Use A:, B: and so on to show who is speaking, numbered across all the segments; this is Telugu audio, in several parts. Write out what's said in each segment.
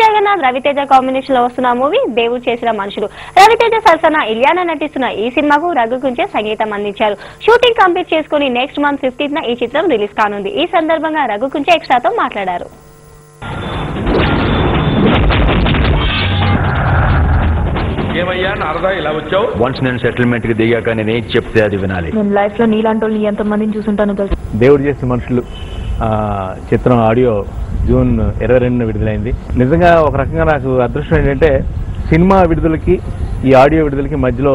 A: జగన్నాథ్ రవితేజ కాంబినేషన్ లో వస్తున్న మూవీ దేవుడు చేసిన మనుషులు. రవితేజ సరసన ఇలియానా నటిస్తున్న ఈ సినిమాకు రఘుకుంచే సంగీతం అందించారు. షూటింగ్ కంప్లీట్ చేసుకుని నెక్స్ట్ మంత్ 15న ఈ చిత్రం రిలీజ్ కానుంది. ఈ సందర్భంగా రఘుకుంచే ఎక్స్ట్రాతో మాట్లాడారు.
B: వన్స్ నేను సెటిల్మెంట్ కి దిగాక నేను ఏం చెప్తే అది వినాలి.
C: నేను లైఫ్ లో నీలాంటి వాళ్ళని ఎంతమందిని చూసుంటాను తెలుసు.
D: దేవుడు చేసిన మనుషులు చిత్రం ఆడియో జూన్ 22న విడుదలైంది. నిజంగా ఒక రకంగా నాకు అదృష్టం ఏంటంటే సినిమా విడుదలకి ఈ ఆడియో విడుదలకి మధ్యలో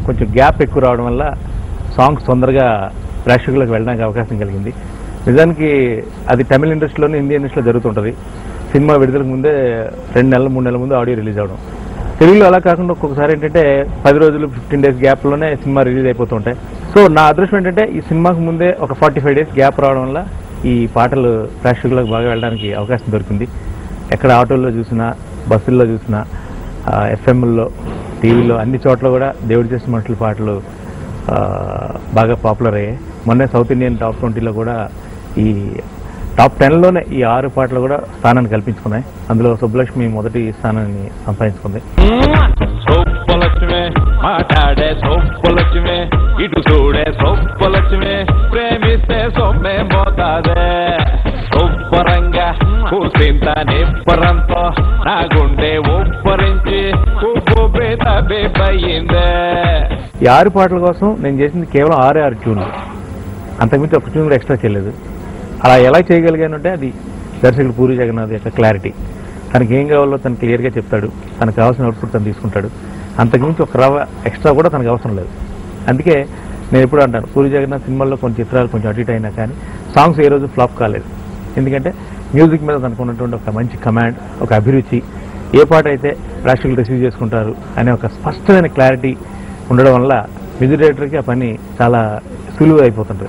D: కొంచెం గ్యాప్ ఎక్కువ రావడం వల్ల సాంగ్స్ తొందరగా ప్రేక్షకులకు వెళ్ళడానికి అవకాశం కలిగింది. నిజానికి అది తమిళ ఇండస్ట్రీలోనే హిందీ ఇండస్ట్రీలో జరుగుతుంటుంది. సినిమా విడుదలకు ముందే 2 నెలలు 3 నెలల ముందు ఆడియో రిలీజ్ అవడం. తెలుగులో అలా కాకుండా ఒక్కొక్కసారి ఏంటంటే 10 రోజులు 15 డేస్ గ్యాప్లోనే సినిమా రిలీజ్ అయిపోతుంటాయి. సో నా అదృష్టం ఏంటంటే ఈ సినిమాకు ముందే ఒక 45 డేస్ గ్యాప్ రావడం వల్ల ఈ పాటలు ప్రేక్షకులకు బాగా వెళ్ళడానికి అవకాశం దొరికింది. ఎక్కడ ఆటోల్లో చూసినా, బస్సుల్లో చూసినా, ఎఫ్ఎంల్లో, టీవీలో అన్ని చోట్ల కూడా దేవుడు చేసిన మనుషుల పాటలు బాగా పాపులర్ అయ్యాయి. మొన్నే సౌత్ ఇండియన్ టాప్ 20లో కూడా ఈ టాప్ 10లోనే ఈ 6 పాటలు కూడా స్థానాన్ని కల్పించుకున్నాయి. అందులో సుబ్బలక్ష్మి మొదటి స్థానాన్ని సంపాదించుకుంది.
E: ఇటు చూడే సొప్పలక్ష్మి ప్రేమిస్తే సొమ్మే పోతాదే సొప్పరంగా కూసింత నిప్పరంతో నా గుండె ఉప్పరించి ఉబ్బుబేతబేయిందే.
D: ఈ 6 పాటల కోసం నేను చేసింది కేవలం 6 ట్యూన్లు, అంతకుమించి ఒక ట్యూన్ కూడా ఎక్స్ట్రా చేయలేదు. అలా ఎలా చేయగలిగానంటే అది దర్శకుడు పూరి జగన్నాథ్ యొక్క క్లారిటీ. తనకి ఏం కావాలో తను క్లియర్గా చెప్తాడు, తనకు కావాల్సిన అవుట్పుట్ తను తీసుకుంటాడు. అంతకుమించి ఒక రవ్వ ఎక్స్ట్రా కూడా తనకు అవసరం లేదు. అందుకే నేను ఎప్పుడు అంటాను, పూరి జగన్నాథ్ సినిమాల్లో కొన్ని చిత్రాలు కొంచెం అటు ఇటు అయినా కానీ సాంగ్స్ ఏ రోజు ఫ్లాప్ కాలేదు. ఎందుకంటే మ్యూజిక్ మీద తనకు ఉన్నటువంటి ఒక మంచి కమాండ్, ఒక అభిరుచి, ఏ పాట అయితే ప్రేక్షకులు రిసీవ్ చేసుకుంటారు అనే ఒక స్పష్టమైన క్లారిటీ ఉండడం వల్ల మ్యూజిక్ డైరెక్టర్కి ఆ పని చాలా సులువు అయిపోతుంది.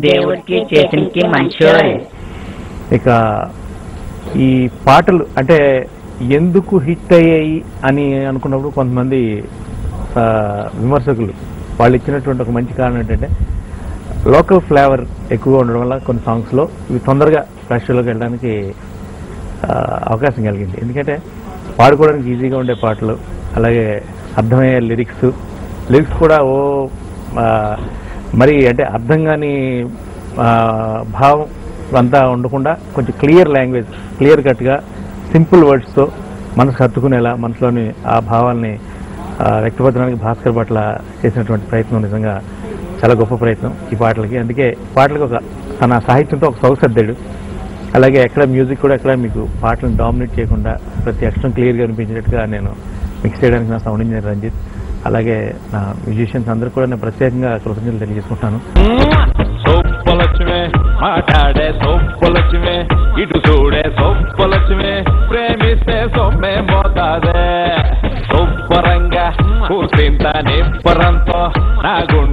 F: దేవుడికి చేసినకి మంచోడే.
D: ఇక ఈ పాటలు అంటే ఎందుకు హిట్ అయ్యాయి అని అనుకున్నప్పుడు కొంతమంది విమర్శకులు వాళ్ళు ఇచ్చినటువంటి ఒక మంచి కారణం ఏంటంటే లోకల్ ఫ్లేవర్ ఎక్కువగా ఉండడం వల్ల కొన్ని సాంగ్స్లో ఇవి తొందరగా ప్రేక్షకులకు వెళ్ళడానికి అవకాశం కలిగింది. ఎందుకంటే పాడుకోవడానికి ఈజీగా ఉండే పాటలు, అలాగే అర్థమయ్యే లిరిక్స్ కూడా మరి అంటే అర్థం కాని భావం అంతా ఉండకుండా కొంచెం క్లియర్ లాంగ్వేజ్, క్లియర్ కట్గా సింపుల్ వర్డ్స్తో మనసుకు హత్తుకునేలా మనసులోని ఆ భావాల్ని వ్యక్తపరచడానికి భాస్కర్ పట్ల చేసినటువంటి ప్రయత్నం నిజంగా చాలా గొప్ప ప్రయత్నం ఈ పాటలకి. అందుకే పాటలకు ఒక తన సాహిత్యంతో ఒక సౌసద్దాడు. అలాగే ఎక్కడ మ్యూజిక్ కూడా ఎక్కడ మీకు పాటలను డామినేట్ చేయకుండా ప్రతి అక్షరం క్లియర్గా అనిపించేటట్టుగా నేను మిక్స్ చేయడానికి నా సౌండ్ ఇంజనీర్ రంజిత్, అలాగే నా మ్యూజిషియన్స్ అందరూ కూడా నేను ప్రత్యేకంగా కృతజ్ఞతలు తెలియజేసుకుంటాను.
E: సొప్పలక్ష్మి మాట్లాడే సొప్పలక్ష్మి ఇటు చూడే సొప్పలక్ష్మి ప్రేమిస్తే సొమ్మే పోతాదే సొప్పరంగా కూసింత నిప్పరంతో నా గుండె